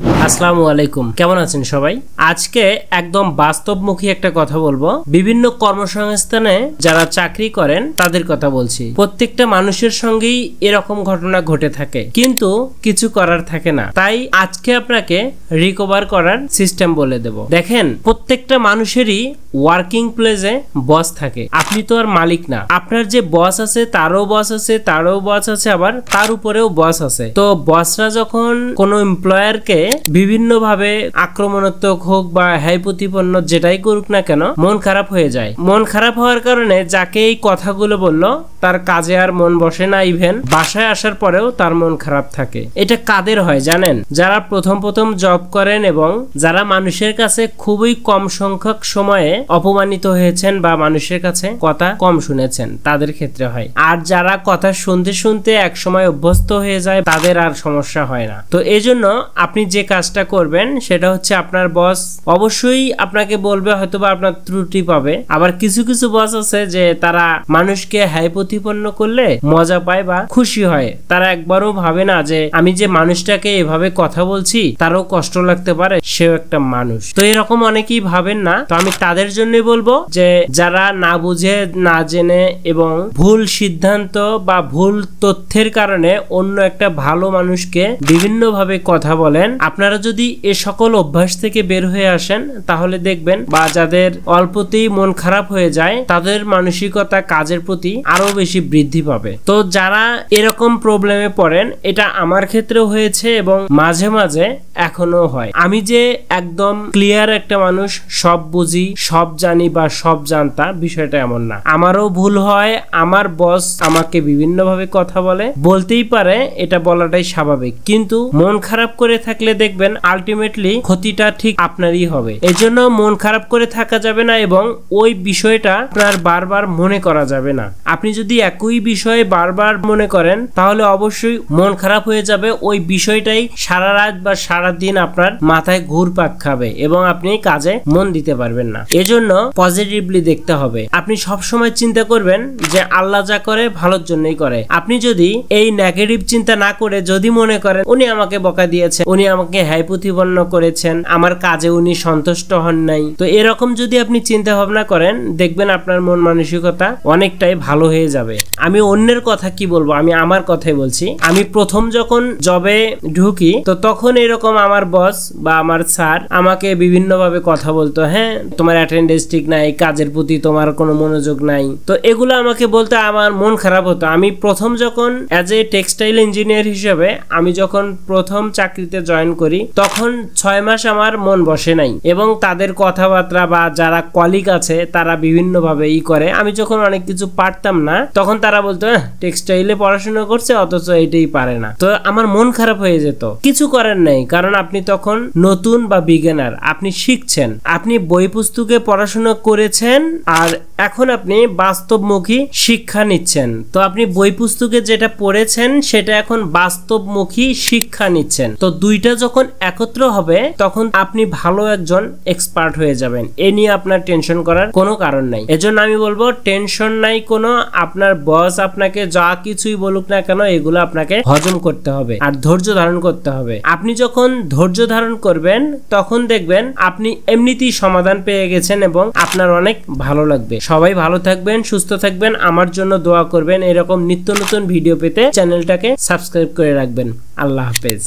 আসসালামু আলাইকুম, কেমন আছেন সবাই? আজকে একদম বাস্তবমুখী একটা কথা বলবো। বিভিন্ন কর্মসংস্থানে যারা চাকরি করেন তাদের কথা বলছি। প্রত্যেকটা মানুষের সঙ্গেই এরকম ঘটনা ঘটে থাকে, কিন্তু কিছু করার থাকে না। তাই আজকে আপনাকে রিকভার করার সিস্টেম বলে দেব। দেখেন, প্রত্যেকটা মানুষেরই ওয়ার্কিং প্লেসে বস থাকে। আপনি তো আর মালিক না। আপনার যে বস আছে তারও বস আছে, তারও বস আছে, আবার তার উপরেও বস আছে। তো বসরা যখন কোনো এমপ্লয়ারকে বিভিন্ন ভাবে আক্রমণাত্মক হোক বা হ্যায় প্রতিপন্ন যেটাই করুক না কেন, মন খারাপ হয়ে যায়। মন খারাপ হওয়ার কারণে যাকে এই কথাগুলো বললো তার কাজে আর মন বসে না, ইভেন বাসায় আসার পরেও তার মন খারাপ থাকে। এটা কাদের হয় জানেন? যারা প্রথম জব করেন এবং যারা মানুষের কাছে খুবই কম সংখ্যক সময়ে অপমানিত হয়েছেন বা মানুষের কাছে কথা কম শুনেছেন, তাদের ক্ষেত্রে হয়। আর যারা কথা শুনতে শুনতে এক সময় অভ্যস্ত হয়ে যায়, তাদের আর সমস্যা হয় না। তো এই জন্য আপনি যে কাজটা করবেন সেটা হচ্ছে, আপনার বস অবশ্যই আপনাকে বলবে, হয়তোবা আপনার ত্রুটি পাবে। আবার কিছু কিছু বস আছে যে তারা মানুষকে হ্যায় প্রতিপন্ন করলে মজা পায় বা খুশি হয়। তারা একবারও ভাবে না যে আমি যে মানুষটাকে এভাবে কথা বলছি তারও কষ্ট লাগতে পারে, সেও একটা মানুষ। তো এরকম অনেকেই ভাবেন না। তো আমি তাদের জন্যই বলবো যে যারা না বুঝে না জেনে এবং ভুল সিদ্ধান্ত বা ভুল তথ্যের কারণে অন্য একটা ভালো মানুষকে বিভিন্ন ভাবে কথা বলেন, আপনারা যদি এ সকল অভ্যাস থেকে বের হয়ে আসেন তাহলে দেখবেন, বা যাদের অল্পতেই মন খারাপ হয়ে যায় তাদের মানসিকতা কাজের প্রতি আরো বেশি বৃদ্ধি পাবে। তো যারা এরকম প্রবলেমে পড়েন, এটা আমার ক্ষেত্রেও হয়েছে এবং মাঝে মাঝে এখনো হয়। আমি যে একদম ক্লিয়ার একটা মানুষ, সব বুঝি, সব জানি বা সব জানতা, বিষয়টা এমন না। আমারও ভুল হয়। আমার বস আমাকে বিভিন্ন ভাবে কথা বলে, বলতেই পারে, এটা বলাটাই স্বাভাবিক। কিন্তু মন খারাপ করে থাকলে দেখবেন আলটিমেটলি ক্ষতিটা ঠিক আপনারই হবে। এজন্য মন খারাপ করে থাকা যাবে না এবং ওই বিষয়টা আপনার বারবার মনে করা যাবে না। আপনি যদি একই বিষয়ে বারবার মনে করেন তাহলে অবশ্যই মন খারাপ হয়ে যাবে। ওই বিষয়টাই সারা রাত বা সারা দিন আপনার মাথায় ঘুরপাক খাবে এবং আপনি কাজে মন দিতে পারবেন না। এজন্য পজিটিভলি দেখতে হবে। আপনি সবসময় চিন্তা করবেন যে আল্লাহ যা করে ভালোর জন্যই করে। আপনি যদি এই নেগেটিভ চিন্তা না করে যদি মনে করেন উনি আমাকে বকা দিয়েছেন, উনি আমাকে হ্যায় প্রতিপন্ন করেছেন, আমার কাজে উনি সন্তুষ্ট হন নাই, তো এরকম যদি আপনি চিন্তা ভাবনা করেন, দেখবেন আপনার মন মানসিকতা অনেকটাই ভালো হয়ে যাবে। আমি অন্যের কথা কি বলবো, আমি আমার কথাই বলছি। আমি প্রথম যখন জবে ঢুকি তো তখন এরকম আমার বস বা আমার স্যার আমাকে বিভিন্ন ভাবে কথা বলতো, হ্যাঁ তোমার অ্যাটেন্ডেন্স ঠিক নাই, কাজের প্রতি তোমার কোনো মনোযোগ নাই। তো এগুলো আমাকে বলতে আমার মন খারাপ হতো। আমি প্রথম যখন অ্যাজ এ টেক্সটাইল ইঞ্জিনিয়ার হিসেবে আমি যখন প্রথম চাকরিতে জয়েন করি তখন 6 মাস আমার মন বসে নাই এবং তাদের কথাবার্তা বা যারা কলিগ আছে তারা বিভিন্ন ভাবে করে। আমি যখন অনেক কিছু পারতাম না তখন তারা বলতো টেক্সটাইলে পড়াশোনা করছে অথচ এটাই পারে না। তো আমার মন খারাপ হয়ে যেত। কিছু করার নাই, কারণ আপনি তখন নতুন বা বিগিনার, আপনি শিখছেন, আপনি বই পুস্তকে পড়াশোনা করেছেন আর এখন আপনি বাস্তবমুখী শিক্ষা নিচ্ছেন। তো আপনি বই পুস্তকে যেটা পড়েছেন সেটা এখন বাস্তবমুখী শিক্ষা নিচ্ছেন। তো দুইটা যখন একত্র হবে তখন আপনি ভালো একজন এক্সপার্ট হয়ে যাবেন। এ নিয়ে আপনার টেনশন করার কোনো কারণ নাই। এজন্য আমি বলবো টেনশন নাই কোনো। আপনার বস আপনাকে যা কিছুই বলুক না কেন এগুলো আপনাকে হজম করতে হবে আর ধৈর্য ধারণ করতে হবে। আপনি যখন ধৈর্য ধারণ করবেন তখন দেখবেন আপনি এমনিতেই সমাধান পেয়ে গেছেন এবং আপনার অনেক ভালো লাগবে। সবাই ভালো থাকবেন, সুস্থ থাকবেন, আমার জন্য দোয়া করবেন। এরকম নিত্য নতুন ভিডিও পেতে চ্যানেলটাকে সাবস্ক্রাইব করে রাখবেন। আল্লাহ হাফেজ।